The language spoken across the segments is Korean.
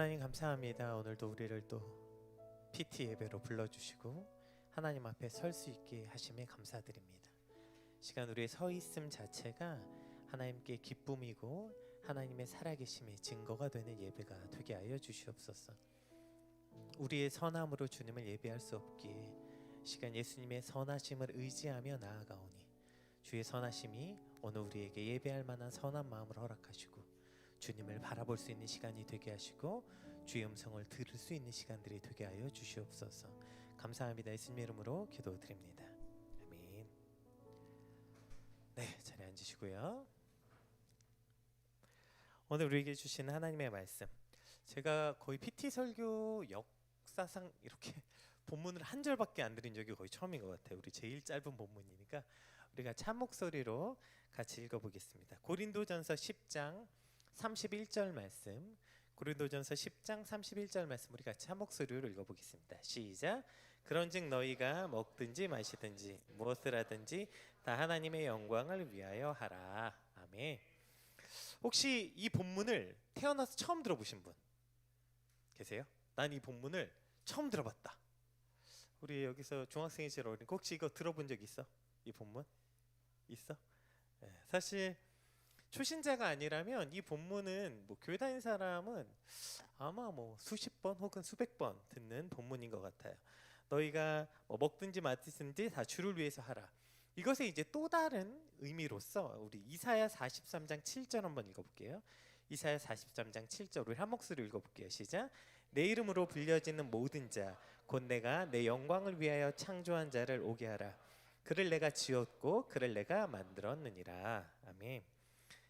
하나님 감사합니다. 오늘도 우리를 또 PT 예배로 불러주시고 하나님 앞에 설 수 있게 하심에 감사드립니다. 시간 우리의 서 있음 자체가 하나님께 기쁨이고 하나님의 살아계심의 증거가 되는 예배가 되게 하여 주시옵소서. 우리의 선함으로 주님을 예배할 수 없기에 시간 예수님의 선하심을 의지하며 나아가오니 주의 선하심이 오늘 우리에게 예배할 만한 선한 마음을 허락하시고 주님을 바라볼 수 있는 시간이 되게 하시고 주의 음성을 들을 수 있는 시간들이 되게 하여 주시옵소서. 감사합니다. 예수님의 이름으로 기도드립니다. 아멘. 네, 자리에 앉으시고요. 오늘 우리에게 주신 하나님의 말씀, 제가 거의 PT 설교 역사상 이렇게 본문을 한 절밖에 안 드린 적이 거의 처음인 것 같아요. 우리 제일 짧은 본문이니까 우리가 참 목소리로 같이 읽어보겠습니다. 고린도전서 10장 31절 말씀, 고린도전서 10장 31절 말씀 우리 같이 한 목소리로 읽어보겠습니다. 시작. 그런즉 너희가 먹든지 마시든지 무엇을 하든지 다 하나님의 영광을 위하여 하라. 아멘. 혹시 이 본문을 태어나서 처음 들어보신 분 계세요? 난 이 본문을 처음 들어봤다. 우리 여기서 중학생이 제일 어린 혹시 이거 들어본 적 있어? 이 본문? 있어? 네, 사실 초신자가 아니라면 이 본문은 뭐 교회 다니는 사람은 아마 뭐 수십 번 혹은 수백 번 듣는 본문인 것 같아요. 너희가 뭐 먹든지 마시든지 다 주를 위해서 하라. 이것의 이제 또 다른 의미로서 우리 이사야 43장 7절 한번 읽어볼게요. 이사야 43장 7절 우리 한 목소리로 읽어볼게요. 시작. 내 이름으로 불려지는 모든 자 곧 내가 내 영광을 위하여 창조한 자를 오게 하라. 그를 내가 지었고 그를 내가 만들었느니라. 아멘.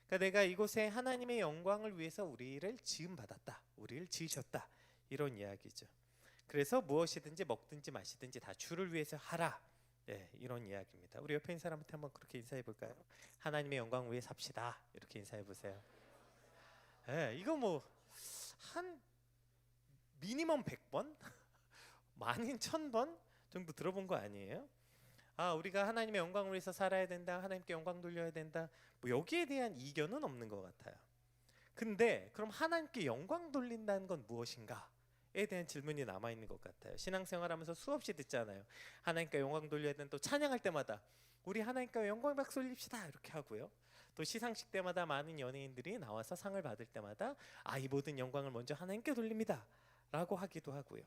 그러니까 내가 이곳에 하나님의 영광을 위해서 우리를 지음 받았다, 우리를 지으셨다, 이런 이야기죠. 그래서 무엇이든지 먹든지 마시든지 다 주를 위해서 하라. 네, 이런 이야기입니다. 우리 옆에 있는 사람한테 한번 그렇게 인사해 볼까요? 하나님의 영광 위해 삽시다. 이렇게 인사해 보세요. 네, 이거 뭐 한 미니멈 100번, 많이는 1000번 정도 들어본 거 아니에요? 아, 우리가 하나님의 영광을 위해서 살아야 된다, 하나님께 영광 돌려야 된다, 뭐 여기에 대한 이견은 없는 것 같아요. 근데 그럼 하나님께 영광 돌린다는 건 무엇인가에 대한 질문이 남아있는 것 같아요. 신앙생활하면서 수없이 듣잖아요. 하나님께 영광 돌려야 된다. 또 찬양할 때마다 우리 하나님께 영광 박수 올립시다 이렇게 하고요. 또 시상식 때마다 많은 연예인들이 나와서 상을 받을 때마다 이 모든 영광을 먼저 하나님께 돌립니다 라고 하기도 하고요.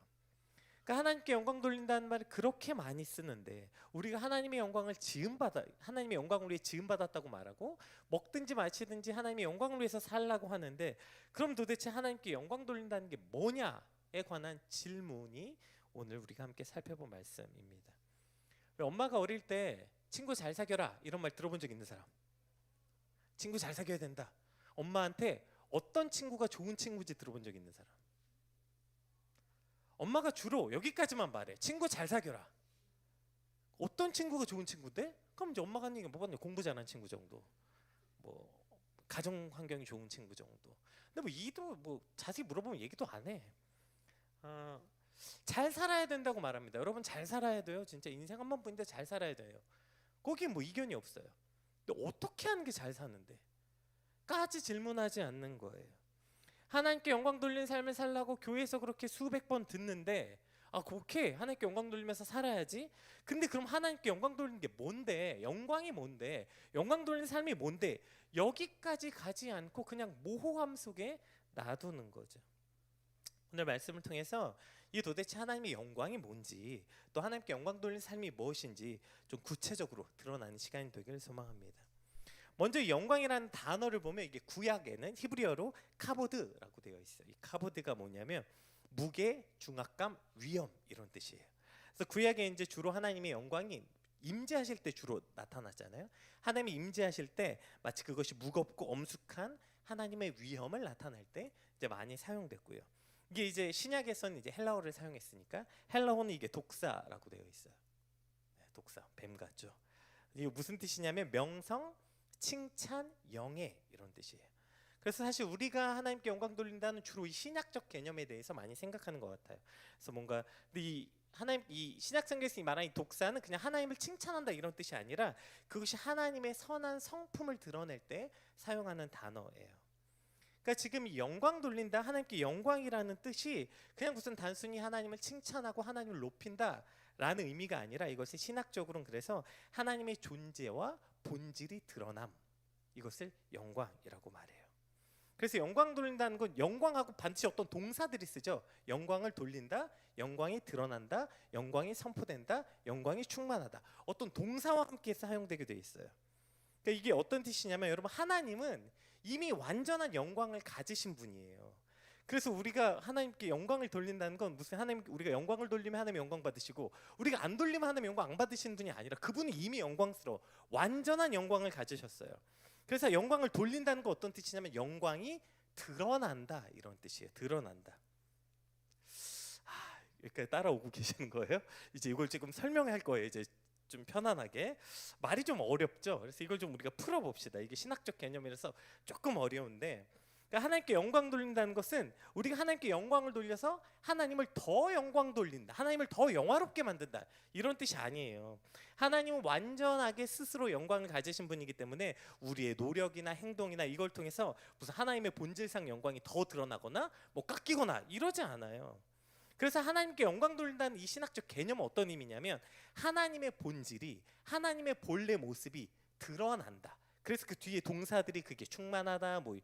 그러니까 하나님께 영광 돌린다는 말을 그렇게 많이 쓰는데 우리가 하나님의 영광을 하나님의 영광을 위해 지음 받았다고 말하고 먹든지 마시든지 하나님의 영광을 위해서 살라고 하는데 그럼 도대체 하나님께 영광 돌린다는 게 뭐냐에 관한 질문이 오늘 우리가 함께 살펴본 말씀입니다. 엄마가 어릴 때 친구 잘 사귀어라 이런 말 들어본 적 있는 사람? 친구 잘 사귀어야 된다. 엄마한테 어떤 친구가 좋은 친구인지 들어본 적 있는 사람? 엄마가 주로 여기까지만 말해. 친구 잘 사귀어라. 어떤 친구가 좋은 친구인데? 그럼 이제 엄마가 하는 얘기가 뭐겠냐? 공부 잘하는 친구 정도, 뭐 가정 환경이 좋은 친구 정도. 근데 뭐 이도 뭐 자세히 물어보면 얘기도 안 해. 잘 살아야 된다고 말합니다. 여러분 잘 살아야 돼요. 진짜 인생 한 번뿐인데 잘 살아야 돼요. 거기에 뭐 이견이 없어요. 근데 어떻게 하는 게 잘 사는데? 까지 질문하지 않는 거예요. 하나님께 영광 돌리는 삶을 살라고 교회에서 그렇게 수백 번 듣는데 오케이 하나님께 영광 돌리면서 살아야지. 근데 그럼 하나님께 영광 돌리는 게 뭔데? 영광이 뭔데? 영광 돌리는 삶이 뭔데? 여기까지 가지 않고 그냥 모호함 속에 놔두는 거죠. 오늘 말씀을 통해서 이 도대체 하나님의 영광이 뭔지 또 하나님께 영광 돌리는 삶이 무엇인지 좀 구체적으로 드러나는 시간이 되기를 소망합니다. 먼저 이 영광이라는 단어를 보면 이게 구약에는 히브리어로 카보드라고 되어 있어요. 이 카보드가 뭐냐면 무게, 중압감, 위엄 이런 뜻이에요. 그래서 구약에 이제 주로 하나님의 영광이 임재하실 때 주로 나타났잖아요. 하나님이 임재하실 때 마치 그것이 무겁고 엄숙한 하나님의 위엄을 나타낼 때 이제 많이 사용됐고요. 이게 이제 신약에서는 이제 헬라어를 사용했으니까 헬라어는 이게 독사라고 되어 있어요. 독사, 뱀 같죠. 이게 무슨 뜻이냐면 명성, 칭찬, 영예 이런 뜻이에요. 그래서 사실 우리가 하나님께 영광 돌린다는 주로 이 신약적 개념에 대해서 많이 생각하는 것 같아요. 그래서 뭔가 이 신약 성경에서 말하는 이 독사는 그냥 하나님을 칭찬한다 이런 뜻이 아니라 그것이 하나님의 선한 성품을 드러낼 때 사용하는 단어예요. 그러니까 지금 이 영광 돌린다, 하나님께 영광이라는 뜻이 그냥 무슨 단순히 하나님을 칭찬하고 하나님을 높인다라는 의미가 아니라 이것이 신학적으로는 그래서 하나님의 존재와 본질이 드러남, 이것을 영광이라고 말해요. 그래서 영광 돌린다는 건 영광하고 반드시 어떤 동사들이 쓰죠. 영광을 돌린다, 영광이 드러난다, 영광이 선포된다, 영광이 충만하다. 어떤 동사와 함께 사용되게 되어 있어요. 그러니까 이게 어떤 뜻이냐면 여러분, 하나님은 이미 완전한 영광을 가지신 분이에요. 그래서 우리가 하나님께 영광을 돌린다는 건 무슨 하나님, 우리가 영광을 돌리면 하나님 영광 받으시고 우리가 안 돌리면 하나님 영광 안 받으시는 분이 아니라 그분은 이미 영광스러워 완전한 영광을 가지셨어요. 그래서 영광을 돌린다는 건 어떤 뜻이냐면 영광이 드러난다, 이런 뜻이에요. 드러난다. 여기까지 따라오고 계시는 거예요? 이제 이걸 지금 설명할 거예요. 이제 좀 편안하게. 말이 좀 어렵죠. 그래서 이걸 좀 우리가 풀어봅시다. 이게 신학적 개념이라서 조금 어려운데, 그러니까 하나님께 영광 돌린다는 것은 우리가 하나님께 영광을 돌려서 하나님을 더 영광 돌린다, 하나님을 더 영화롭게 만든다, 이런 뜻이 아니에요. 하나님은 완전하게 스스로 영광을 가지신 분이기 때문에 우리의 노력이나 행동이나 이걸 통해서 무슨 하나님의 본질상 영광이 더 드러나거나 뭐 깎이거나 이러지 않아요. 그래서 하나님께 영광 돌린다는 이 신학적 개념은 어떤 의미냐면 하나님의 본질이, 하나님의 본래 모습이 드러난다. 그래서 그 뒤에 동사들이 그게 충만하다, 뭐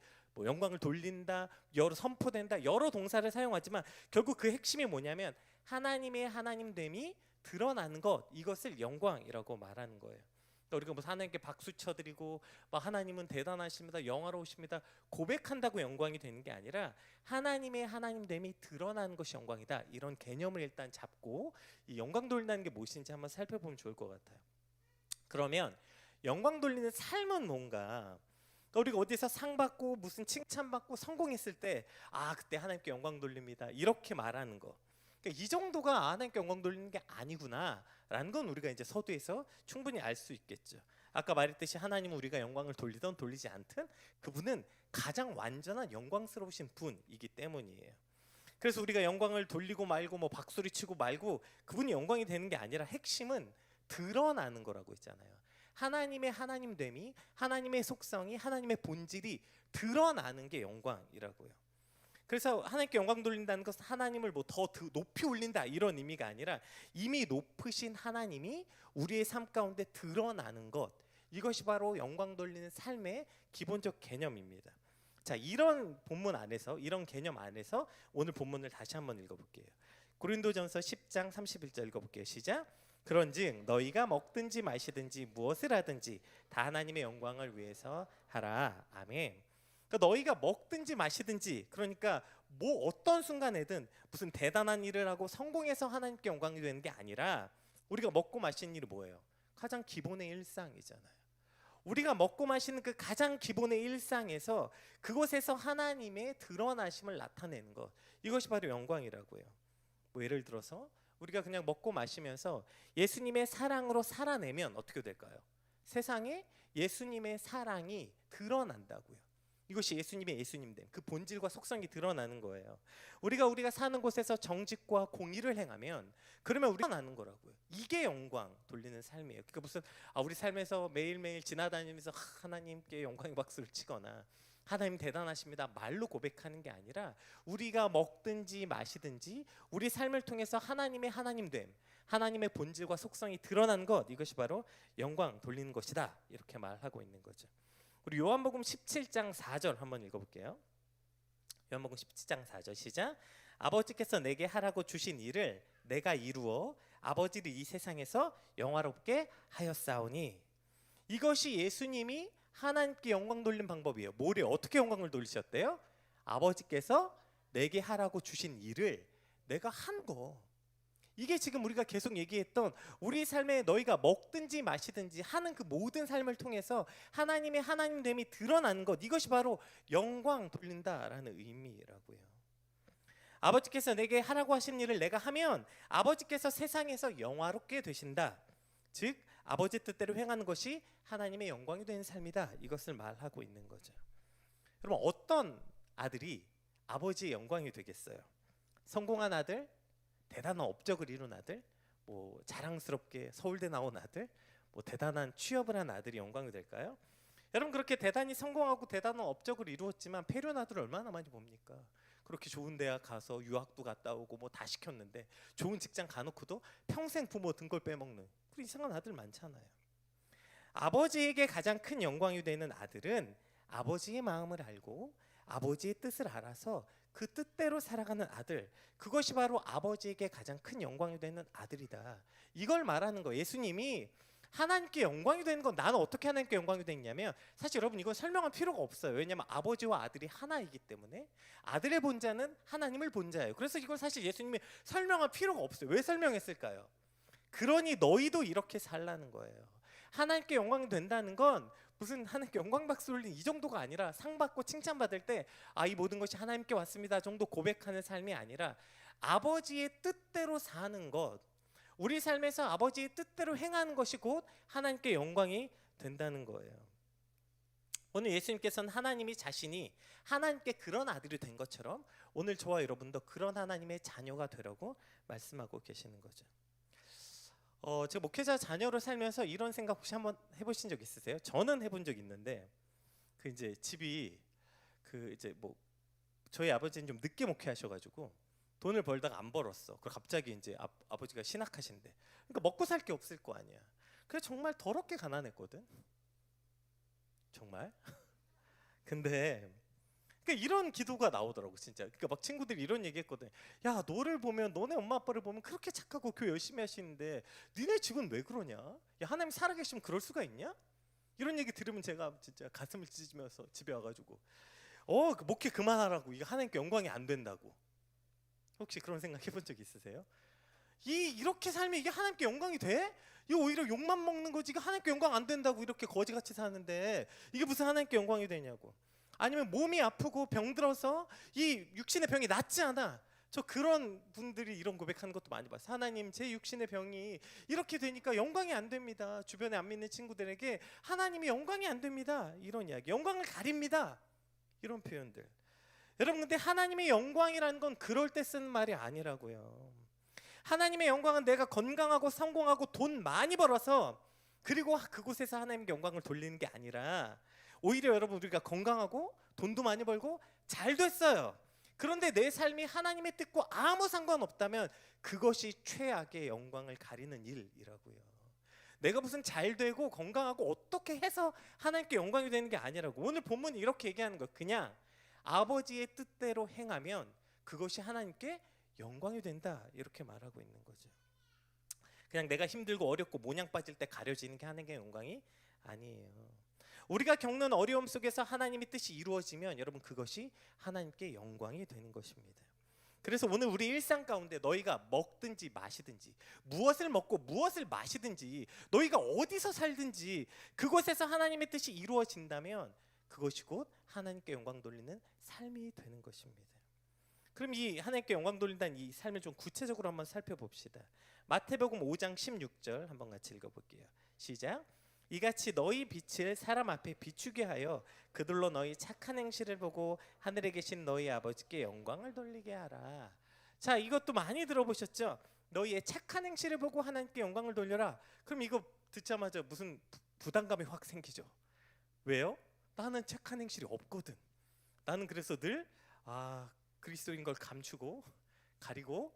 영광을 돌린다, 여러 선포된다, 여러 동사를 사용하지만 결국 그 핵심이 뭐냐면 하나님의 하나님됨이 드러나는 것, 이것을 영광이라고 말하는 거예요. 그러니까 우리가 뭐 하나님께 박수 쳐드리고 막 하나님은 대단하십니다, 영화로우십니다 고백한다고 영광이 되는 게 아니라 하나님의 하나님됨이 드러나는 것이 영광이다, 이런 개념을 일단 잡고 이 영광 돌린다는 게 무엇인지 한번 살펴보면 좋을 것 같아요. 그러면 영광 돌리는 삶은 뭔가? 그러니까 우리가 어디서 상 받고 무슨 칭찬 받고 성공했을 때 그때 하나님께 영광 돌립니다, 이렇게 말하는 거. 그러니까 이 정도가 하나님께 영광 돌리는 게 아니구나라는 건 우리가 이제 서두에서 충분히 알 수 있겠죠. 아까 말했듯이 하나님은 우리가 영광을 돌리든 돌리지 않든 그분은 가장 완전한 영광스러우신 분이기 때문이에요. 그래서 우리가 영광을 돌리고 말고 뭐 박수를 치고 말고 그분이 영광이 되는 게 아니라 핵심은 드러나는 거라고 했잖아요. 하나님의 하나님됨이, 하나님의 속성이, 하나님의 본질이 드러나는 게 영광이라고요. 그래서 하나님께 영광 돌린다는 것은 하나님을 뭐 더 높이 올린다, 이런 의미가 아니라 이미 높으신 하나님이 우리의 삶 가운데 드러나는 것, 이것이 바로 영광 돌리는 삶의 기본적 개념입니다. 자, 이런 본문 안에서, 이런 개념 안에서 오늘 본문을 다시 한번 읽어볼게요. 고린도전서 10장 31절 읽어볼게요. 시작. 그런즉 너희가 먹든지 마시든지 무엇을 하든지 다 하나님의 영광을 위해서 하라. 아멘. 그러니까 너희가 먹든지 마시든지, 그러니까 뭐 어떤 순간에든 무슨 대단한 일을 하고 성공해서 하나님께 영광이 되는 게 아니라 우리가 먹고 마시는 일이 뭐예요? 가장 기본의 일상이잖아요. 우리가 먹고 마시는 그 가장 기본의 일상에서 그곳에서 하나님의 드러나심을 나타내는 것, 이것이 바로 영광이라고요. 뭐 예를 들어서 우리가 그냥 먹고 마시면서 예수님의 사랑으로 살아내면 어떻게 될까요? 세상에 예수님의 사랑이 드러난다고요. 이것이 예수님의 예수님됨, 그 본질과 속성이 드러나는 거예요. 우리가 사는 곳에서 정직과 공의를 행하면 그러면 우리가 나는 거라고요. 이게 영광 돌리는 삶이에요. 그러니까 무슨 우리 삶에서 매일매일 지나다니면서 하나님께 영광의 박수를 치거나 하나님 대단하십니다 말로 고백하는 게 아니라 우리가 먹든지 마시든지 우리 삶을 통해서 하나님의 하나님됨, 하나님의 본질과 속성이 드러난 것, 이것이 바로 영광 돌리는 것이다, 이렇게 말하고 있는 거죠. 우리 요한복음 17장 4절 한번 읽어볼게요. 요한복음 17장 4절 시작. 아버지께서 내게 하라고 주신 일을 내가 이루어 아버지를 이 세상에서 영화롭게 하였사오니. 이것이 예수님이 하나님께 영광 돌린 방법이에요. 뭐래? 어떻게 영광을 돌리셨대요? 아버지께서 내게 하라고 주신 일을 내가 한 거. 이게 지금 우리가 계속 얘기했던 우리 삶에 너희가 먹든지 마시든지 하는 그 모든 삶을 통해서 하나님의 하나님됨이 드러나는 것, 이것이 바로 영광 돌린다라는 의미라고요. 아버지께서 내게 하라고 하신 일을 내가 하면 아버지께서 세상에서 영화롭게 되신다. 즉 아버지 뜻대로 행하는 것이 하나님의 영광이 되는 삶이다, 이것을 말하고 있는 거죠. 여러분, 어떤 아들이 아버지의 영광이 되겠어요? 성공한 아들, 대단한 업적을 이룬 아들, 뭐 자랑스럽게 서울대 나온 아들, 뭐 대단한 취업을 한 아들이 영광이 될까요? 여러분 그렇게 대단히 성공하고 대단한 업적을 이루었지만 폐륜 아들을 얼마나 많이 봅니까? 그렇게 좋은 대학 가서 유학도 갔다 오고 뭐 다 시켰는데 좋은 직장 가놓고도 평생 부모 등골 빼먹는 그런 이상한 아들 많잖아요. 아버지에게 가장 큰 영광이 되는 아들은 아버지의 마음을 알고 아버지의 뜻을 알아서 그 뜻대로 살아가는 아들, 그것이 바로 아버지에게 가장 큰 영광이 되는 아들이다. 이걸 말하는 거예요. 예수님이 하나님께 영광이 되는 건 나는 어떻게 하나님께 영광이 되냐면 사실 여러분 이건 설명할 필요가 없어요. 왜냐하면 아버지와 아들이 하나이기 때문에 아들의 본자는 하나님을 본자예요. 그래서 이걸 사실 예수님이 설명할 필요가 없어요. 왜 설명했을까요? 그러니 너희도 이렇게 살라는 거예요. 하나님께 영광이 된다는 건 무슨 하나님께 영광 박수 올린 이 정도가 아니라 상 받고 칭찬 받을 때 이 모든 것이 하나님께 왔습니다 정도 고백하는 삶이 아니라 아버지의 뜻대로 사는 것, 우리 삶에서 아버지의 뜻대로 행하는 것이 곧 하나님께 영광이 된다는 거예요. 오늘 예수님께서는 하나님이 자신이 하나님께 그런 아들이 된 것처럼 오늘 저와 여러분도 그런 하나님의 자녀가 되라고 말씀하고 계시는 거죠. 제가 목회자 자녀로 살면서 이런 생각 혹시 한번 해보신 적 있으세요? 저는 해본 적 있는데 그 이제 집이 그 이제 뭐 저희 아버지는 좀 늦게 목회하셔가지고 돈을 벌다가 안 벌었어. 그리고 갑자기 이제 아버지가 신학하신대. 그러니까 먹고 살 게 없을 거 아니야. 그래서 정말 더럽게 가난했거든. 정말. 근데 그러니까 이런 기도가 나오더라고 진짜. 그러니까 막 친구들이 이런 얘기했거든. 야 너를 보면 너네 엄마 아빠를 보면 그렇게 착하고 교회 열심히 하시는데 니네 집은 왜 그러냐? 야 하나님 살아계시면 그럴 수가 있냐? 이런 얘기 들으면 제가 진짜 가슴을 찢으면서 집에 와가지고 그 목회 그만하라고. 이거 하나님께 영광이 안 된다고. 혹시 그런 생각 해본 적 있으세요? 이렇게 살면 이게 하나님께 영광이 돼? 이거 오히려 욕만 먹는 거지. 이거 하나님께 영광 안 된다고 이렇게 거지같이 사는데 이게 무슨 하나님께 영광이 되냐고. 아니면 몸이 아프고 병들어서 이 육신의 병이 낫지 않아. 저 그런 분들이 이런 고백하는 것도 많이 봤어요. 하나님 제 육신의 병이 이렇게 되니까 영광이 안 됩니다. 주변에 안 믿는 친구들에게 하나님이 영광이 안 됩니다. 이런 이야기. 영광을 가립니다. 이런 표현들. 여러분 근데 하나님의 영광이라는 건 그럴 때 쓰는 말이 아니라고요. 하나님의 영광은 내가 건강하고 성공하고 돈 많이 벌어서 그리고 그곳에서 하나님께 영광을 돌리는 게 아니라 오히려 여러분 우리가 건강하고 돈도 많이 벌고 잘 됐어요. 그런데 내 삶이 하나님의 뜻과 아무 상관없다면 그것이 최악의 영광을 가리는 일이라고요. 내가 무슨 잘 되고 건강하고 어떻게 해서 하나님께 영광이 되는 게 아니라고. 오늘 본문이 이렇게 얘기하는 거. 그냥 아버지의 뜻대로 행하면 그것이 하나님께 영광이 된다 이렇게 말하고 있는 거죠. 그냥 내가 힘들고 어렵고 모냥 빠질 때 가려지는 게 하나님께 영광이 아니에요. 우리가 겪는 어려움 속에서 하나님의 뜻이 이루어지면 여러분 그것이 하나님께 영광이 되는 것입니다. 그래서 오늘 우리 일상 가운데 너희가 먹든지 마시든지 무엇을 먹고 무엇을 마시든지 너희가 어디서 살든지 그곳에서 하나님의 뜻이 이루어진다면 그것이 곧 하나님께 영광 돌리는 삶이 되는 것입니다. 그럼 이 하나님께 영광 돌린다는 이 삶을 좀 구체적으로 한번 살펴봅시다. 마태복음 5장 16절 한번 같이 읽어볼게요. 시작. 이같이 너희 빛을 사람 앞에 비추게 하여 그들로 너희 착한 행실을 보고 하늘에 계신 너희 아버지께 영광을 돌리게 하라. 자, 이것도 많이 들어보셨죠? 너희의 착한 행실을 보고 하나님께 영광을 돌려라. 그럼 이거 듣자마자 무슨 부담감이 확 생기죠. 왜요? 나는 착한 행실이 없거든. 나는 그래서 늘 그리스도인 걸 감추고 가리고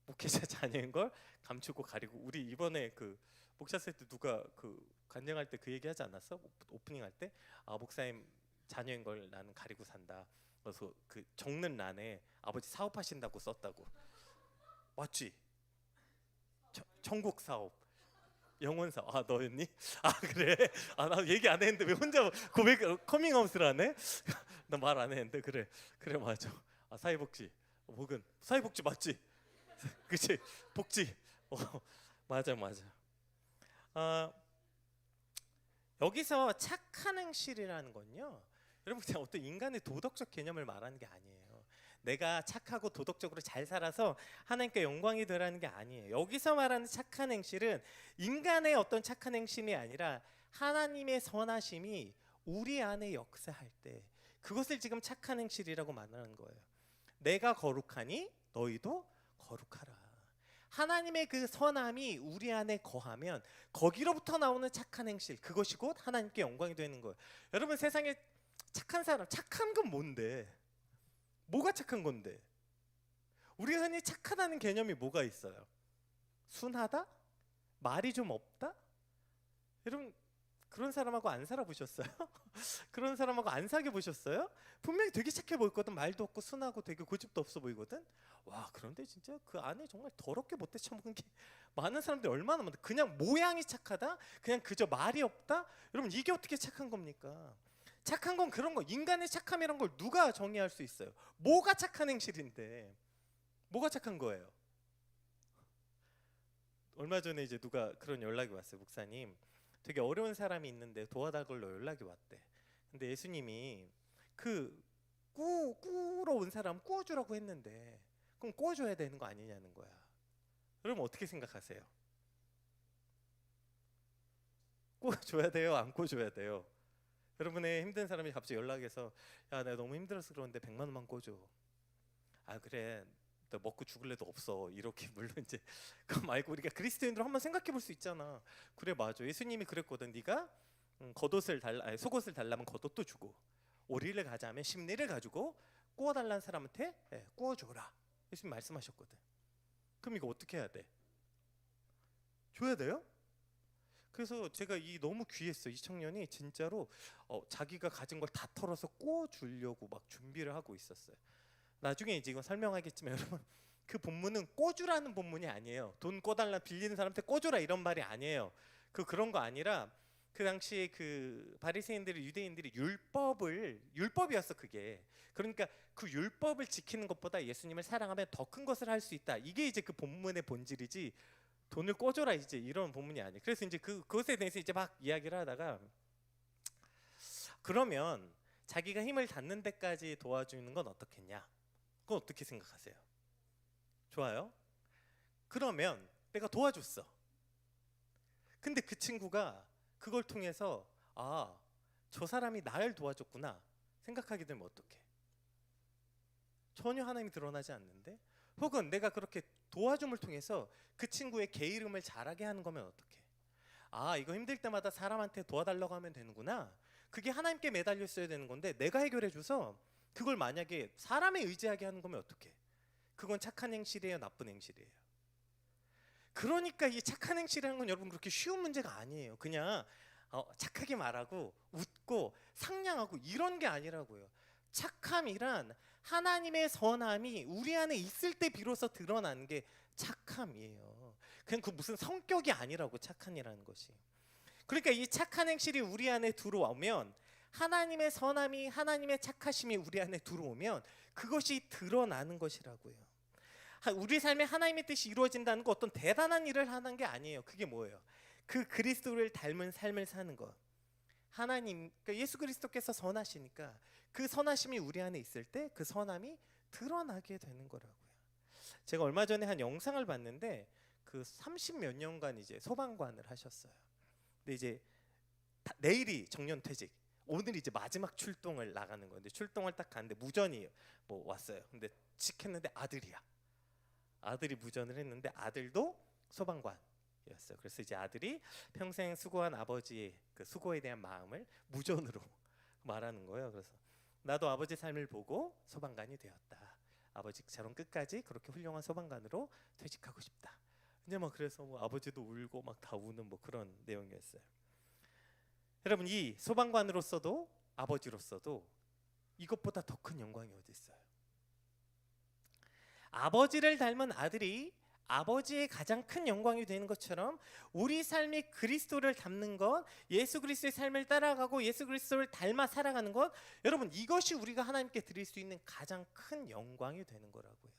목회자 자녀인 걸 감추고 가리고. 우리 이번에 그 목사세 때 누가 그 간증할 때 그 얘기 하지 않았어? 오프닝 할 때 목사님 자녀인 걸 나는 가리고 산다. 그래서 그 적는 란에 아버지 사업하신다고 썼다고. 맞지? 천국 사업, 영원 사업. 너였니? 그래. 나 얘기 안 했는데 왜 혼자 고백 커밍아웃을 하네? 나 말 안 했는데. 그래 맞아. 사회복지 혹은 사회복지 맞지? 그치? 복지. 맞아. 여기서 착한 행실이라는 건요, 여러분 그냥 어떤 인간의 도덕적 개념을 말하는 게 아니에요. 내가 착하고 도덕적으로 잘 살아서 하나님께 영광이 되라는 게 아니에요. 여기서 말하는 착한 행실은 인간의 어떤 착한 행심이 아니라 하나님의 선하심이 우리 안에 역사할 때 그것을 지금 착한 행실이라고 말하는 거예요. 내가 거룩하니 너희도 거룩하라. 하나님의 그 선함이 우리 안에 거하면 거기로부터 나오는 착한 행실, 그것이 곧 하나님께 영광이 되는 거예요. 여러분, 세상에 착한 사람, 착한 건 뭔데? 뭐가 착한 건데? 우리가 흔히 착하다는 개념이 뭐가 있어요? 순하다? 말이 좀 없다? 여러분, 그런 사람하고 안 살아보셨어요? 그런 사람하고 안 사귀어 보셨어요? 분명히 되게 착해 보이거든. 말도 없고 순하고 되게 고집도 없어 보이거든. 와, 그런데 진짜 그 안에 정말 더럽게 못돼 처먹은 게 많은 사람들이 얼마나 많다. 그냥 모양이 착하다? 그냥 그저 말이 없다? 여러분, 이게 어떻게 착한 겁니까? 착한 건 그런 거. 인간의 착함이란 걸 누가 정의할 수 있어요? 뭐가 착한 행실인데? 뭐가 착한 거예요? 얼마 전에 이제 누가 그런 연락이 왔어요. 목사님, 되게 어려운 사람이 있는데 도와달라고 연락이 왔대. 근데 예수님이 그 꾸러 온 사람 꾸어주라고 했는데 그럼 꾸어줘야 되는 거 아니냐는 거야. 여러분, 어떻게 생각하세요? 꾸어줘야 돼요? 안 꾸어줘야 돼요? 여러분의 힘든 사람이 갑자기 연락해서, 야, 내가 너무 힘들어서 그러는데 100만 원만 꿔줘. 아, 그래, 너 먹고 죽을래도 없어. 이렇게 물론 이제 그거 말고 우리가 그리스도인으로 한번 생각해 볼 수 있잖아. 그래, 맞아. 예수님이 그랬거든. 네가 겉옷을 달라, 아니, 속옷을 달라면 겉옷도 주고, 오리를 가자면 심리를 가지고 구워달라는 사람한테 구워줘라. 예수님 말씀하셨거든. 그럼 이거 어떻게 해야 돼? 줘야 돼요? 그래서 제가 이 너무 귀했어. 이 청년이 진짜로 자기가 가진 걸 다 털어서 구워주려고 막 준비를 하고 있었어요. 나중에 이제 이건 설명하겠지만 여러분, 그 본문은 꿔주라는 본문이 아니에요. 돈 꿔달라, 빌리는 사람한테 꿔줘라 이런 말이 아니에요. 그런 거 아니라 그 당시에 그 바리새인들이, 유대인들이 율법이었어 그게. 그러니까 그 율법을 지키는 것보다 예수님을 사랑하면 더 큰 것을 할 수 있다. 이게 이제 그 본문의 본질이지, 돈을 꿔줘라 이제 이런 본문이 아니에요. 그래서 이제 그것에 대해서 이제 막 이야기를 하다가, 그러면 자기가 힘을 닿는 데까지 도와주는 건 어떻겠냐? 그건 어떻게 생각하세요? 좋아요? 그러면 내가 도와줬어. 근데 그 친구가 그걸 통해서, 아, 저 사람이 나를 도와줬구나 생각하게 되면 어떡해? 전혀 하나님이 드러나지 않는데? 혹은 내가 그렇게 도와줌을 통해서 그 친구의 개 이름을 잘하게 하는 거면 어떡해? 아, 이거 힘들 때마다 사람한테 도와달라고 하면 되는구나. 그게 하나님께 매달려 있어야 되는 건데 내가 해결해 줘서 그걸 만약에 사람에 의지하게 하는 거면 어떡해? 그건 착한 행실이에요, 나쁜 행실이에요? 그러니까 이 착한 행실이라는 건 여러분 그렇게 쉬운 문제가 아니에요. 그냥 착하게 말하고 웃고 상냥하고 이런 게 아니라고요. 착함이란 하나님의 선함이 우리 안에 있을 때 비로소 드러나는 게 착함이에요. 그냥 그 무슨 성격이 아니라고, 착함이라는 것이. 그러니까 이 착한 행실이 우리 안에 들어오면, 하나님의 선함이, 하나님의 착하심이 우리 안에 들어오면 그것이 드러나는 것이라고요. 우리 삶에 하나님의 뜻이 이루어진다는 거 어떤 대단한 일을 하는 게 아니에요. 그게 뭐예요? 그 그리스도를 닮은 삶을 사는 것. 하나님, 그러니까 예수 그리스도께서 선하시니까 그 선하심이 우리 안에 있을 때 그 선함이 드러나게 되는 거라고요. 제가 얼마 전에 한 영상을 봤는데 그 30몇 년간 이제 소방관을 하셨어요. 근데 이제 내일이 정년퇴직, 오늘 이제 마지막 출동을 나가는 건데, 출동을 딱 가는데 무전이 뭐 왔어요. 근데 직했는데 아들이야. 아들이 무전을 했는데 아들도 소방관이었어요. 그래서 이제 아들이 평생 수고한 아버지의 그 수고에 대한 마음을 무전으로 말하는 거예요. 그래서 나도 아버지 삶을 보고 소방관이 되었다. 아버지처럼 끝까지 그렇게 훌륭한 소방관으로 퇴직하고 싶다. 이제 뭐 그래서 뭐 아버지도 울고 막 다 우는 뭐 그런 내용이었어요. 여러분, 이 소방관으로서도 아버지로서도 이것보다 더 큰 영광이 어디 있어요? 아버지를 닮은 아들이 아버지의 가장 큰 영광이 되는 것처럼 우리 삶이 그리스도를 닮는 것, 예수 그리스도의 삶을 따라가고 예수 그리스도를 닮아 살아가는 것, 여러분 이것이 우리가 하나님께 드릴 수 있는 가장 큰 영광이 되는 거라고요.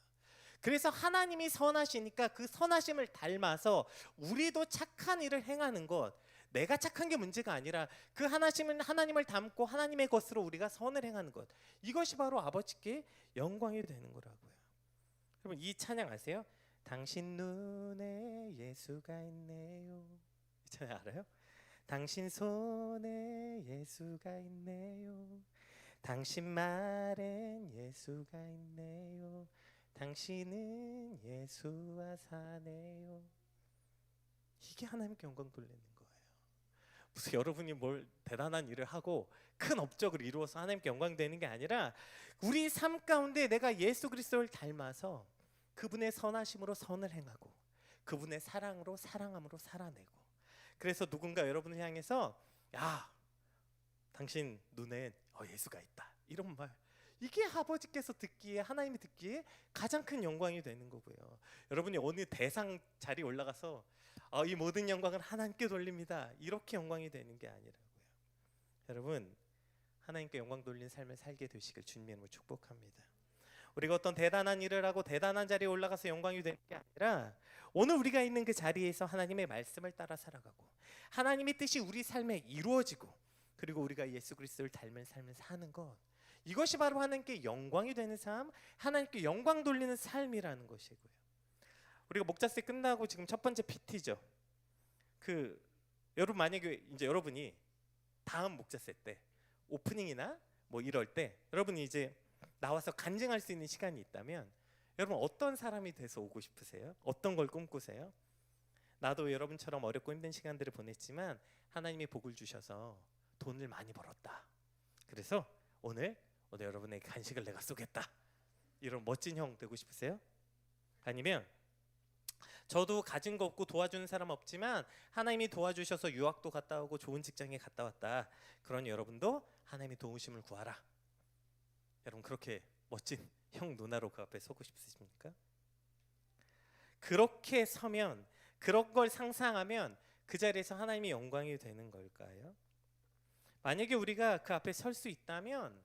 그래서 하나님이 선하시니까 그 선하심을 닮아서 우리도 착한 일을 행하는 것, 내가 착한 게 문제가 아니라 그 하나님을 닮고 하나님의 것으로 우리가 선을 행하는 것, 이것이 바로 아버지께 영광이 되는 거라고요. 여러분, 이 찬양 아세요? 당신 눈에 예수가 있네요. 이 찬양 알아요? 당신 손에 예수가 있네요. 당신 말엔 예수가 있네요. 당신은 예수와 사네요. 이게 하나님께 영광 돌리는 거예요. 무슨 여러분이 뭘 대단한 일을 하고 큰 업적을 이루어서 하나님께 영광 되는 게 아니라 우리 삶 가운데 내가 예수 그리스도를 닮아서 그분의 선하심으로 선을 행하고 그분의 사랑으로 사랑함으로 살아내고, 그래서 누군가 여러분을 향해서 야, 당신 눈엔 예수가 있다, 이런 말, 이게 아버지께서 듣기에, 하나님이 듣기에 가장 큰 영광이 되는 거고요. 여러분이 어느 대상 자리에 올라가서 이 모든 영광은 하나님께 돌립니다, 이렇게 영광이 되는 게 아니라고요. 여러분, 하나님께 영광 돌리는 삶을 살게 되시길 주님의 이름으로 축복합니다. 우리가 어떤 대단한 일을 하고 대단한 자리에 올라가서 영광이 되는 게 아니라 오늘 우리가 있는 그 자리에서 하나님의 말씀을 따라 살아가고 하나님의 뜻이 우리 삶에 이루어지고, 그리고 우리가 예수 그리스도를 닮은 삶을 사는 것, 이것이 바로 하나님께 영광이 되는 삶, 하나님께 영광 돌리는 삶이라는 것이고요. 우리가 목자세 끝나고 지금 첫 번째 PT죠. 여러분 만약에 이제 여러분이 다음 목자세 때 오프닝이나 뭐 이럴 때 여러분이 이제 나와서 간증할 수 있는 시간이 있다면 여러분 어떤 사람이 돼서 오고 싶으세요? 어떤 걸 꿈꾸세요? 나도 여러분처럼 어렵고 힘든 시간들을 보냈지만 하나님이 복을 주셔서 돈을 많이 벌었다, 그래서 오늘 여러분에게 간식을 내가 쏘겠다, 이런 멋진 형 되고 싶으세요? 아니면 저도 가진 거 없고 도와주는 사람 없지만 하나님이 도와주셔서 유학도 갔다 오고 좋은 직장에 갔다 왔다, 그런 여러분도 하나님의 도우심을 구하라, 여러분 그렇게 멋진 형 누나로 그 앞에 서고 싶으십니까? 그렇게 서면, 그런 걸 상상하면 그 자리에서 하나님의 영광이 되는 걸까요? 만약에 우리가 그 앞에 설 수 있다면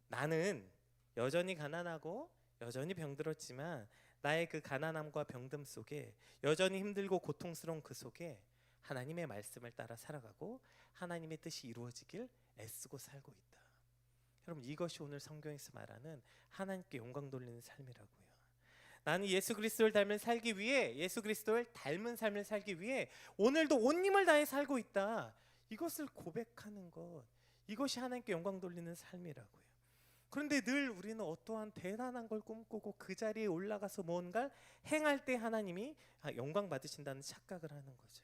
나는 여전히 가난하고 여전히 병들었지만 나의 그 가난함과 병듦 속에, 여전히 힘들고 고통스러운 그 속에 하나님의 말씀을 따라 살아가고 하나님의 뜻이 이루어지길 애쓰고 살고 있다. 여러분, 이것이 오늘 성경에서 말하는 하나님께 영광 돌리는 삶이라고요. 나는 예수 그리스도를 닮은 살기 위해, 예수 그리스도를 닮은 삶을 살기 위해 오늘도 온 힘을 다해 살고 있다, 이것을 고백하는 것, 이것이 하나님께 영광 돌리는 삶이라고요. 그런데 늘 우리는 어떠한 대단한 걸 꿈꾸고 그 자리에 올라가서 뭔가를 행할 때 하나님이 영광 받으신다는 착각을 하는 거죠.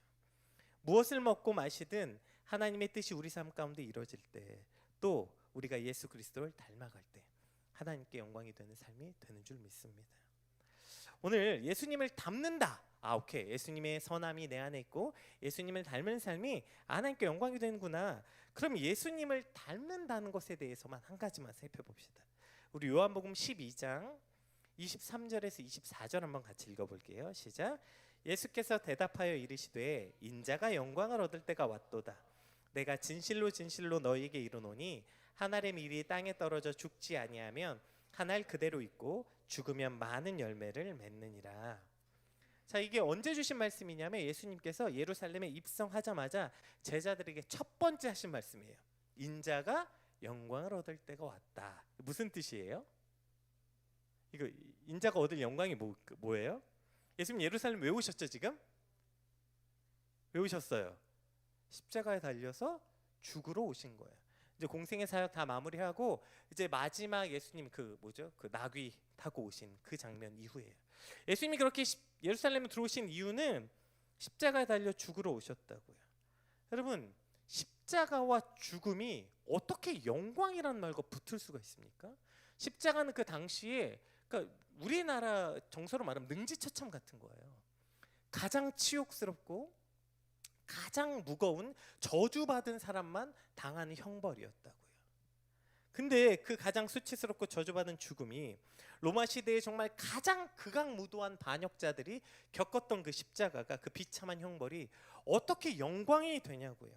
무엇을 먹고 마시든 하나님의 뜻이 우리 삶 가운데 이루어질 때, 또 우리가 예수 그리스도를 닮아갈 때 하나님께 영광이 되는 삶이 되는 줄 믿습니다. 오늘 예수님을 닮는다, 오케이, 예수님의 선함이 내 안에 있고 예수님을 닮은 삶이 하나님께 영광이 되는구나. 그럼 예수님을 닮는다는 것에 대해서만 한 가지만 살펴봅시다. 우리 요한복음 12장 23절에서 24절 한번 같이 읽어볼게요. 시작. 예수께서 대답하여 이르시되 인자가 영광을 얻을 때가 왔도다. 내가 진실로 진실로 너희에게 이르노니 한 알의 밀이 땅에 떨어져 죽지 아니하면 한 알 그대로 있고 죽으면 많은 열매를 맺느니라. 자, 이게 언제 주신 말씀이냐면 예수님께서 예루살렘에 입성하자마자 제자들에게 첫 번째 하신 말씀이에요. 인자가 영광을 얻을 때가 왔다. 무슨 뜻이에요? 이거 인자가 얻을 영광이 뭐예요? 예수님 예루살렘 왜 오셨죠? 지금 왜 오셨어요? 십자가에 달려서 죽으러 오신 거예요. 이제 공생의 사역 다 마무리하고 이제 마지막 예수님 그 나귀 타고 오신 그 장면 이후에요. 예수님이 그렇게 예루살렘에 들어오신 이유는 십자가에 달려 죽으러 오셨다고요. 여러분, 십자가와 죽음이 어떻게 영광이라는 말과 붙을 수가 있습니까? 십자가는 그 당시에, 그러니까 우리나라 정서로 말하면 능지처참 같은 거예요. 가장 치욕스럽고 가장 무거운 저주받은 사람만 당하는 형벌이었다고요. 근데 그 가장 수치스럽고 저주받은 죽음이 로마 시대에 정말 가장 극악무도한 반역자들이 겪었던 그 십자가가, 그 비참한 형벌이 어떻게 영광이 되냐고요.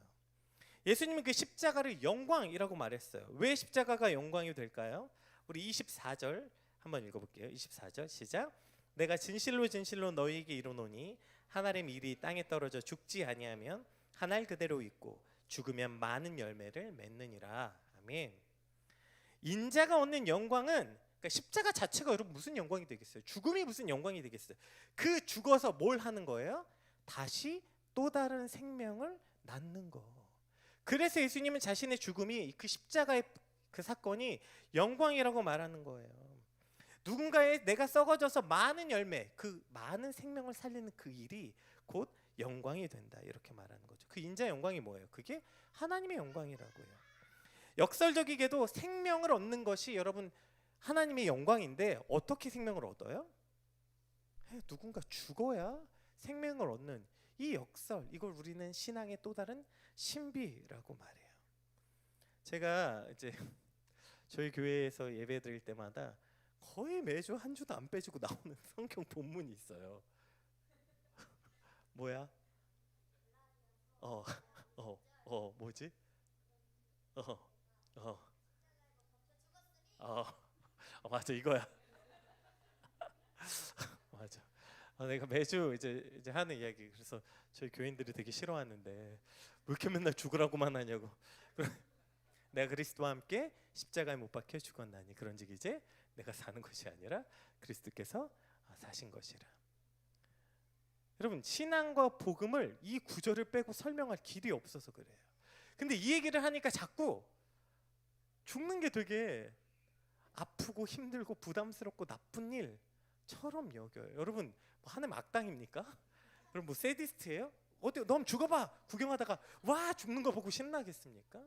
예수님은 그 십자가를 영광이라고 말했어요. 왜 십자가가 영광이 될까요? 우리 24절 한번 읽어볼게요. 24절 시작. 내가 진실로 진실로 너희에게 이르노니 한 알의 밀이 땅에 떨어져 죽지 아니하면 한 알 그대로 있고 죽으면 많은 열매를 맺느니라. 아멘. 인자가 얻는 영광은, 그러니까 십자가 자체가 여러분 무슨 영광이 되겠어요? 죽음이 무슨 영광이 되겠어요? 그 죽어서 뭘 하는 거예요? 다시 또 다른 생명을 낳는 거. 그래서 예수님은 자신의 죽음이, 그 십자가의 그 사건이 영광이라고 말하는 거예요. 누군가의 내가 썩어져서 많은 열매, 그 많은 생명을 살리는 그 일이 곧 영광이 된다, 이렇게 말하는 거죠. 그 인자 영광이 뭐예요? 그게 하나님의 영광이라고요. 역설적이게도 생명을 얻는 것이 여러분 하나님의 영광인데, 어떻게 생명을 얻어요? 누군가 죽어야 생명을 얻는 이 역설, 이걸 우리는 신앙의 또 다른 신비라고 말해요. 제가 이제 저희 교회에서 예배 드릴 때마다 거의 매주 한 주도 안 빼주고 나오는 성경 본문이 있어요. 뭐야? 뭐지? 어, 어, 어, 맞아, 이거야. 맞아. 내가 매주 이제 하는 이야기. 그래서 저희 교인들이 되게 싫어하는데 왜 이렇게 맨날 죽으라고만 하냐고. 내가 그리스도와 함께 십자가에 못 박혀 죽었나니 그런즉 이제 내가 사는 것이 아니라 그리스도께서 사신 것이라. 여러분, 신앙과 복음을 이 구절을 빼고 설명할 길이 없어서 그래요. 근데 이 얘기를 하니까 자꾸 죽는 게 되게 아프고 힘들고 부담스럽고 나쁜 일처럼 여겨요. 여러분, 뭐 하나님 악당입니까? 그럼 뭐 세디스트예요? 어때? 너 한번 죽어봐. 구경하다가 와 죽는 거 보고 신나겠습니까?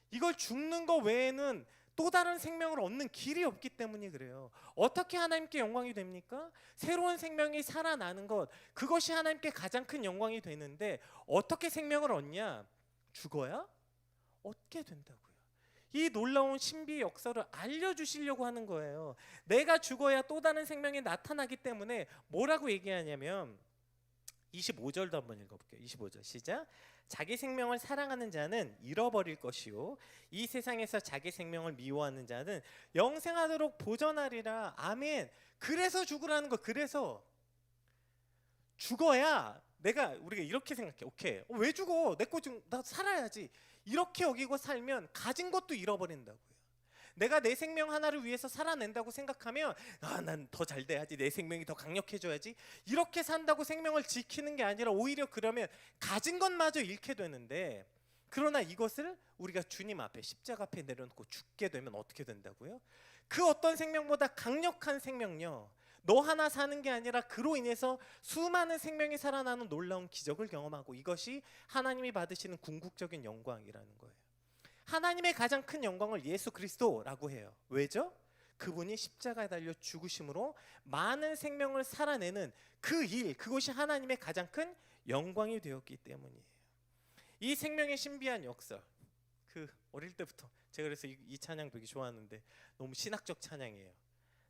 이걸 죽는 거 외에는 또 다른 생명을 얻는 길이 없기 때문에 그래요. 어떻게 하나님께 영광이 됩니까? 새로운 생명이 살아나는 것, 그것이 하나님께 가장 큰 영광이 되는데, 어떻게 생명을 얻냐? 죽어야 얻게 된다고요. 이 놀라운 신비의 역사를 알려주시려고 하는 거예요. 내가 죽어야 또 다른 생명이 나타나기 때문에 뭐라고 얘기하냐면 25절도 한번 읽어볼게요. 25절 시작. 자기 생명을 사랑하는 자는 잃어버릴 것이요 이 세상에서 자기 생명을 미워하는 자는 영생하도록 보전하리라. 아멘. 그래서 죽으라는 거. 그래서 죽어야 우리가 이렇게 생각해. 오케이, 왜 죽어? 내 거 좀 나 살아야지. 이렇게 여기고 살면 가진 것도 잃어버린다고요. 내가 내 생명 하나를 위해서 살아낸다고 생각하면 난 더 잘 돼야지, 내 생명이 더 강력해져야지, 이렇게 산다고 생명을 지키는 게 아니라 오히려 그러면 가진 것마저 잃게 되는데, 그러나 이것을 우리가 주님 앞에 십자가 앞에 내려놓고 죽게 되면 어떻게 된다고요? 그 어떤 생명보다 강력한 생명요, 너 하나 사는 게 아니라 그로 인해서 수많은 생명이 살아나는 놀라운 기적을 경험하고, 이것이 하나님이 받으시는 궁극적인 영광이라는 거예요. 하나님의 가장 큰 영광을 예수 그리스도라고 해요. 왜죠? 그분이 십자가에 달려 죽으심으로 많은 생명을 살아내는 그 일, 그것이 하나님의 가장 큰 영광이 되었기 때문이에요. 이 생명의 신비한 역사, 어릴 때부터 제가 그래서 이 찬양 되게 좋아하는데 너무 신학적 찬양이에요.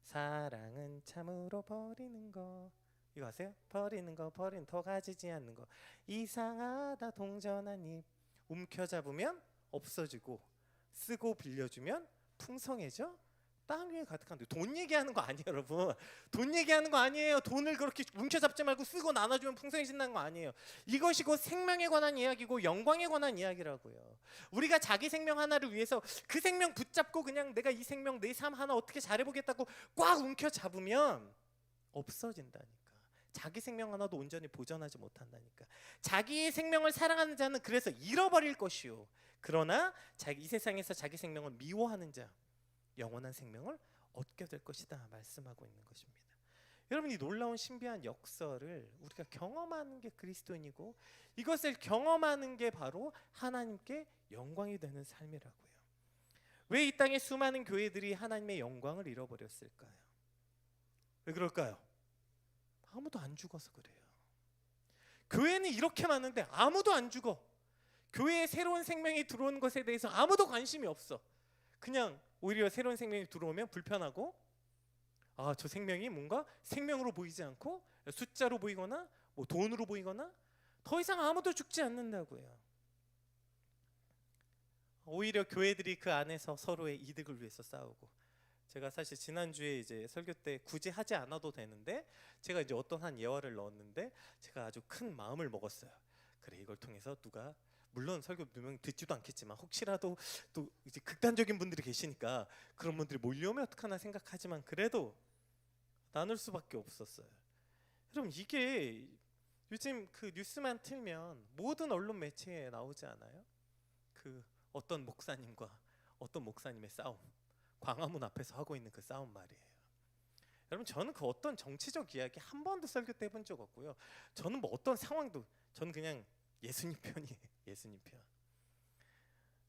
사랑은 참으로 버리는 거, 이거 아세요? 버리는 거 더 가지지 않는 거, 이상하다 동전한 입, 움켜잡으면 없어지고 쓰고 빌려주면 풍성해져 땅 위에 가득한데. 돈 얘기하는 거 아니에요, 여러분. 돈 얘기하는 거 아니에요. 돈을 그렇게 뭉쳐잡지 말고 쓰고 나눠주면 풍성해진다는 거 아니에요. 이것이 곧 생명에 관한 이야기고 영광에 관한 이야기라고요. 우리가 자기 생명 하나를 위해서 그 생명 붙잡고 그냥 내가 이 생명 내 삶 하나 어떻게 잘해보겠다고 꽉 움켜잡으면 없어진다니까. 자기 생명 하나도 온전히 보존하지 못한다니까. 자기의 생명을 사랑하는 자는 그래서 잃어버릴 것이요 그러나 이 세상에서 자기 생명을 미워하는 자 영원한 생명을 얻게 될 것이다 말씀하고 있는 것입니다. 여러분, 이 놀라운 신비한 역사를 우리가 경험하는 게 그리스도인이고, 이것을 경험하는 게 바로 하나님께 영광이 되는 삶이라고요. 왜 이 땅의 수많은 교회들이 하나님의 영광을 잃어버렸을까요? 왜 그럴까요? 아무도 안 죽어서 그래요. 교회는 이렇게 많은데 아무도 안 죽어. 교회에 새로운 생명이 들어오는 것에 대해서 아무도 관심이 없어. 그냥 오히려 새로운 생명이 들어오면 불편하고, 저 생명이 뭔가 생명으로 보이지 않고 숫자로 보이거나 뭐 돈으로 보이거나 더 이상 아무도 죽지 않는다고요. 오히려 교회들이 그 안에서 서로의 이득을 위해서 싸우고, 제가 사실 지난주에 이제 설교 때 굳이 하지 않아도 되는데 제가 이제 어떤 한 예화를 넣었는데 제가 아주 큰 마음을 먹었어요. 그래, 이걸 통해서 누가, 물론 설교 분명 듣지도 않겠지만 혹시라도 또 이제 극단적인 분들이 계시니까 그런 분들이 몰려오면 어떡하나 생각하지만 그래도 나눌 수밖에 없었어요. 여러분, 이게 요즘 그 뉴스만 틀면 모든 언론 매체에 나오지 않아요? 어떤 목사님과 어떤 목사님의 싸움, 광화문 앞에서 하고 있는 그 싸움 말이에요. 여러분 저는 그 어떤 정치적 이야기 한 번도 설교 때 해본 적 없고요. 저는 뭐 어떤 상황도 저는 그냥 예수님 편이에요. 예수님 편.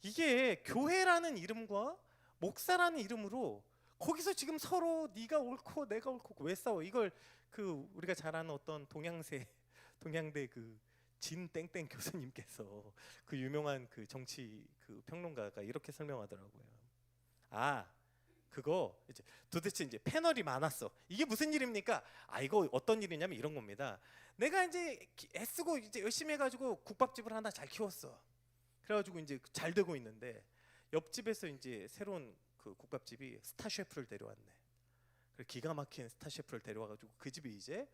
이게 교회라는 이름과 목사라는 이름으로 거기서 지금 서로 네가 옳고 내가 옳고 왜 싸워? 이걸 그 우리가 잘 아는 어떤 동양대 그 진 땡땡 교수님께서 그 유명한 그 정치 그 평론가가 이렇게 설명하더라고요. 아, 그거 이제 도대체 이제 패널이 많았어. 이게 무슨 일입니까? 아, 이거 어떤 일이냐면 이런 겁니다. 내가 이제 애쓰고 이제 열심히 해가지고 국밥집을 하나 잘 키웠어. 그래가지고 이제 잘 되고 있는데 옆집에서 이제 새로운 그 국밥집이 스타 셰프를 데려왔네. 그 기가 막힌 스타 셰프를 데려와가지고 그 집이 이제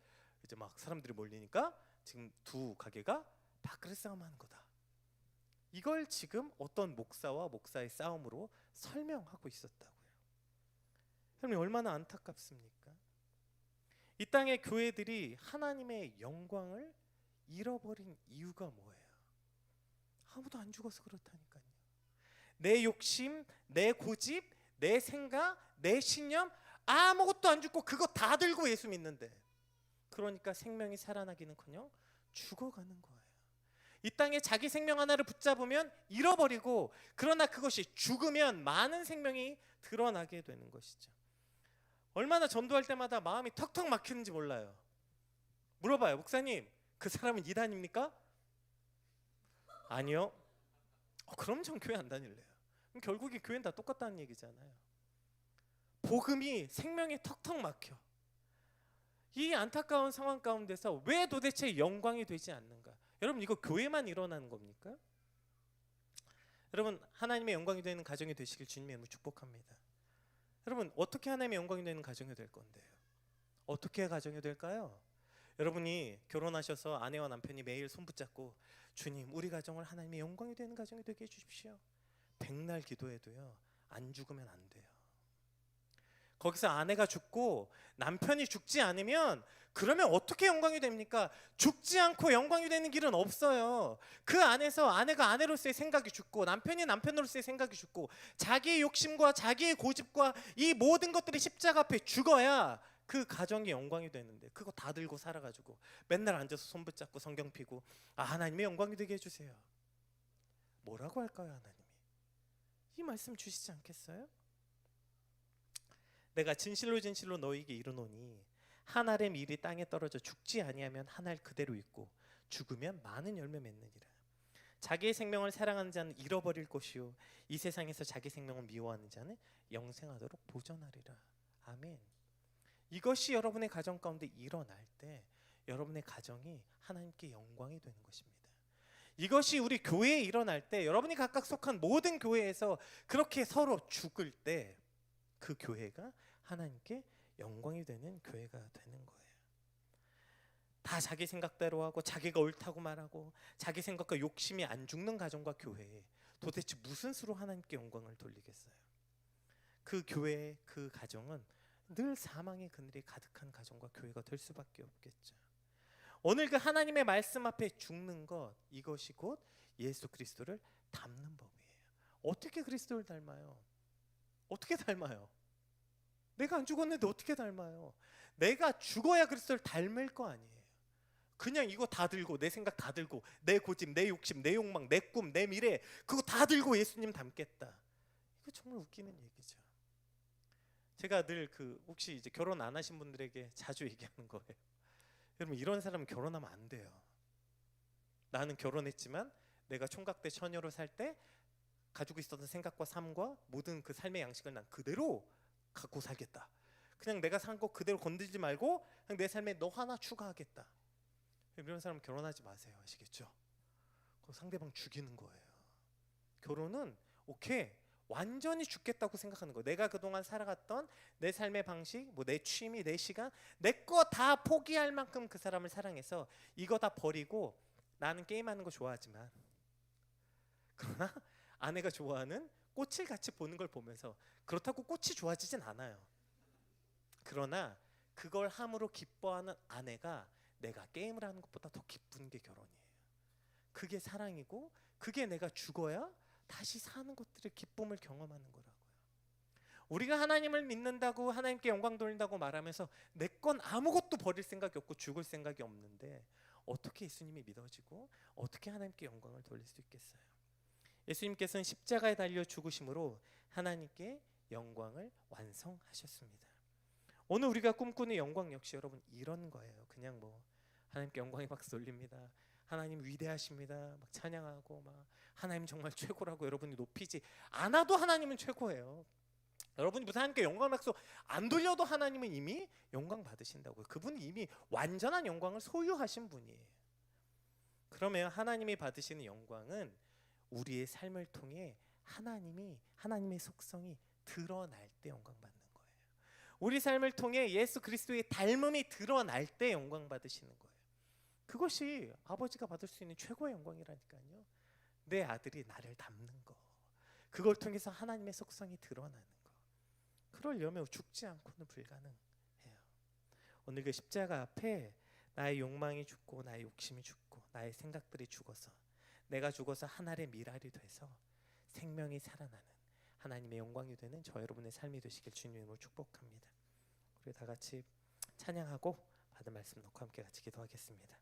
막 사람들이 몰리니까 지금 두 가게가 밥그릇 싸움하는 거다. 이걸 지금 어떤 목사와 목사의 싸움으로 설명하고 있었다고요. 여러분 얼마나 안타깝습니까? 이 땅의 교회들이 하나님의 영광을 잃어버린 이유가 뭐예요? 아무도 안 죽어서 그렇다니까요. 내 욕심, 내 고집, 내 생각, 내 신념 아무것도 안 죽고 그거 다 들고 예수 믿는데, 그러니까 생명이 살아나기는커녕 죽어가는 거예요. 이 땅에 자기 생명 하나를 붙잡으면 잃어버리고, 그러나 그것이 죽으면 많은 생명이 드러나게 되는 것이죠. 얼마나 전도할 때마다 마음이 턱턱 막히는지 몰라요. 물어봐요. 목사님, 그 사람은 이단입니까? 아니요. 그럼 전 교회 안 다닐래요. 그럼 결국에 교회는 다 똑같다는 얘기잖아요. 복음이 생명에 턱턱 막혀. 이 안타까운 상황 가운데서 왜 도대체 영광이 되지 않는가? 여러분 이거 교회만 일어나는 겁니까? 여러분 하나님의 영광이 되는 가정이 되시길 주님의 이름으로 축복합니다. 여러분 어떻게 하나님의 영광이 되는 가정이 될 건데요? 어떻게 가정이 될까요? 여러분이 결혼하셔서 아내와 남편이 매일 손 붙잡고 주님 우리 가정을 하나님의 영광이 되는 가정이 되게 해주십시오. 백날 기도해도요 안 죽으면 안 돼요. 거기서 아내가 죽고 남편이 죽지 않으면 그러면 어떻게 영광이 됩니까? 죽지 않고 영광이 되는 길은 없어요. 그 안에서 아내가 아내로서의 생각이 죽고 남편이 남편으로서의 생각이 죽고 자기의 욕심과 자기의 고집과 이 모든 것들이 십자가 앞에 죽어야 그 가정이 영광이 되는데, 그거 다 들고 살아가지고 맨날 앉아서 손 붙잡고 성경 피고 하나님의 영광이 되게 해주세요. 뭐라고 할까요? 하나님이 이 말씀 주시지 않겠어요? 내가 진실로 진실로 너희에게 이르노니 한 알의 밀이 땅에 떨어져 죽지 아니하면 한 알 그대로 있고 죽으면 많은 열매 맺느니라. 자기의 생명을 사랑하는 자는 잃어버릴 것이요 이 세상에서 자기 생명을 미워하는 자는 영생하도록 보존하리라. 아멘. 이것이 여러분의 가정 가운데 일어날 때 여러분의 가정이 하나님께 영광이 되는 것입니다. 이것이 우리 교회에 일어날 때 여러분이 각각 속한 모든 교회에서 그렇게 서로 죽을 때 그 교회가 하나님께 영광이 되는 교회가 되는 거예요. 다 자기 생각대로 하고 자기가 옳다고 말하고 자기 생각과 욕심이 안 죽는 가정과 교회에 도대체 무슨 수로 하나님께 영광을 돌리겠어요? 그 교회, 그 가정은 늘 사망의 그늘이 가득한 가정과 교회가 될 수밖에 없겠죠. 오늘 그 하나님의 말씀 앞에 죽는 것, 이것이 곧 예수 그리스도를 닮는 법이에요. 어떻게 그리스도를 닮아요? 어떻게 닮아요? 내가 안 죽었는데 어떻게 닮아요? 내가 죽어야 그리스도를 닮을 거 아니에요. 그냥 이거 다 들고 내 생각 다 들고 내 고집, 내 욕심, 내 욕망, 내 꿈, 내 미래 그거 다 들고 예수님 닮겠다. 이거 정말 웃기는 얘기죠. 제가 늘 혹시 이제 결혼 안 하신 분들에게 자주 얘기하는 거예요. 여러분 이런 사람은 결혼하면 안 돼요. 나는 결혼했지만 내가 총각대 처녀로 살 때 가지고 있었던 생각과 삶과 모든 그 삶의 양식을 난 그대로 갖고 살겠다. 그냥 내가 산 거 그대로 건들지 말고 그냥 내 삶에 너 하나 추가하겠다. 이런 사람 결혼하지 마세요. 아시겠죠? 상대방 죽이는 거예요. 결혼은 오케이 완전히 죽겠다고 생각하는 거예요. 내가 그동안 살아갔던 내 삶의 방식, 뭐 내 취미, 내 시간, 내 거 다 포기할 만큼 그 사람을 사랑해서 이거 다 버리고 나는 게임하는 거 좋아하지만 그러나 아내가 좋아하는 꽃을 같이 보는 걸 보면서 그렇다고 꽃이 좋아지진 않아요. 그러나 그걸 함으로 기뻐하는 아내가 내가 게임을 하는 것보다 더 기쁜 게 결혼이에요. 그게 사랑이고 그게 내가 죽어야 다시 사는 것들의 기쁨을 경험하는 거라고요. 우리가 하나님을 믿는다고 하나님께 영광 돌린다고 말하면서 내 건 아무것도 버릴 생각이 없고 죽을 생각이 없는데 어떻게 예수님이 믿어지고 어떻게 하나님께 영광을 돌릴 수 있겠어요? 예수님께서는 십자가에 달려 죽으심으로 하나님께 영광을 완성하셨습니다. 오늘 우리가 꿈꾸는 영광 역시 여러분 이런 거예요. 그냥 뭐 하나님께 영광의 박수 돌립니다. 하나님 위대하십니다. 막 찬양하고 막 하나님 정말 최고라고 여러분이 높이지 않아도 하나님은 최고예요. 여러분이 무슨 하나님께 영광 박수 안 돌려도 하나님은 이미 영광 받으신다고요. 그분은 이미 완전한 영광을 소유하신 분이에요. 그러면 하나님이 받으시는 영광은 우리의 삶을 통해 하나님의 속성이 드러날 때 영광 받는 거예요. 우리 삶을 통해 예수 그리스도의 닮음이 드러날 때 영광 받으시는 거예요. 그것이 아버지가 받을 수 있는 최고의 영광이라니까요. 내 아들이 나를 닮는 거. 그걸 통해서 하나님의 속성이 드러나는 거. 그러려면 죽지 않고는 불가능해요. 오늘 그 십자가 앞에 나의 욕망이 죽고 나의 욕심이 죽고 나의 생각들이 죽어서 내가 죽어서 하늘의 미랄이 돼서 생명이 살아나는 하나님의 영광이 되는 저 여러분의 삶이 되시길 주님으로 축복합니다. 우리 다 같이 찬양하고 받은 말씀 놓고 함께 같이 기도하겠습니다.